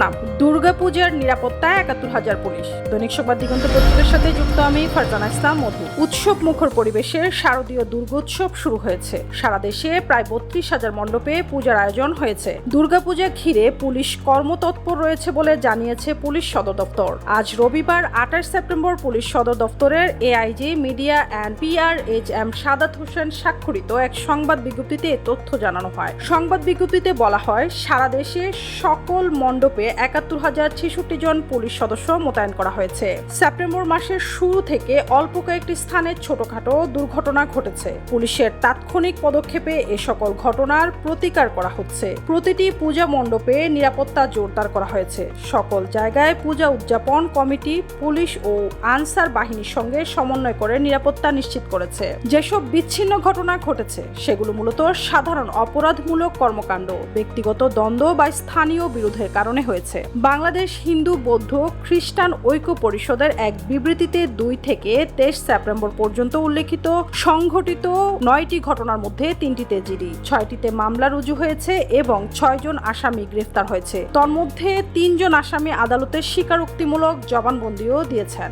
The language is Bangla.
শিরোনাম, দুর্গাপূজার নিরাপত্তায় ৭১,০০০ পুলিশ। দৈনিক সংবাদ দিগন্ত পত্রিকার সাথে যুক্ত আমি ফারজানা ইসলাম মধু। উৎসব মুখর পরিবেশে শারদীয় দুর্গোৎসব শুরু হয়েছে। সারা দেশে প্রায় ৩২,০০০ মণ্ডপে পূজার আয়োজন হয়েছে। দুর্গাপূজা ঘিরে পুলিশ কর্মতৎপর রয়েছে বলে জানিয়েছে পুলিশ সদর দপ্তর। আজ রবিবার ২৮ সেপ্টেম্বর পুলিশ সদর দপ্তরের AIG media and PRHM Sadat Hossain স্বাক্ষরিত এক সংবাদ বিজ্ঞপ্তিতে এ তথ্য জানানো হয়। সংবাদ বিজ্ঞপ্তিতে বলা হয়, সারা দেশে সকল মণ্ডপে ৭১,০৬৬ জন পুলিশ সদস্য মোতায়েন করা হয়েছে। সেপ্টেম্বর মাসের শুরু থেকে অল্প কয়েকটি স্থানে ছোটখাটো দুর্ঘটনা ঘটেছে। পুলিশের তাৎক্ষণিক পদক্ষেপে এ সকল ঘটনার প্রতিকার করা হচ্ছে। প্রতিটি পূজা মণ্ডপে নিরাপত্তা জোরদার করা হয়েছে। সকল জায়গায় পূজা উদযাপন কমিটি পুলিশ ও আনসার বাহিনীর সঙ্গে সমন্বয় করে নিরাপত্তা নিশ্চিত করেছে। যেসব বিচ্ছিন্ন ঘটনা ঘটেছে সেগুলো মূলত সাধারণ অপরাধমূলক কর্মকাণ্ড, ব্যক্তিগত দ্বন্দ্ব বা স্থানীয় বিরোধের কারণে হয়েছে। বাংলাদেশ হিন্দু বৌদ্ধ খ্রিস্টান ঐক্য পরিষদের এক বিবৃতিতে ২ থেকে ২৩ সেপ্টেম্বর পর্যন্ত উল্লেখিত সংঘটিত ৯টি ঘটনার মধ্যে ৩টিতে জিডি, ৬টিতে মামলা রুজু হয়েছে এবং ৬ জন আসামি গ্রেফতার হয়েছে। তন্মধ্যে ৩ জন আসামি আদালতে স্বীকারোক্তিমূলক জবানবন্দিও দিয়েছেন।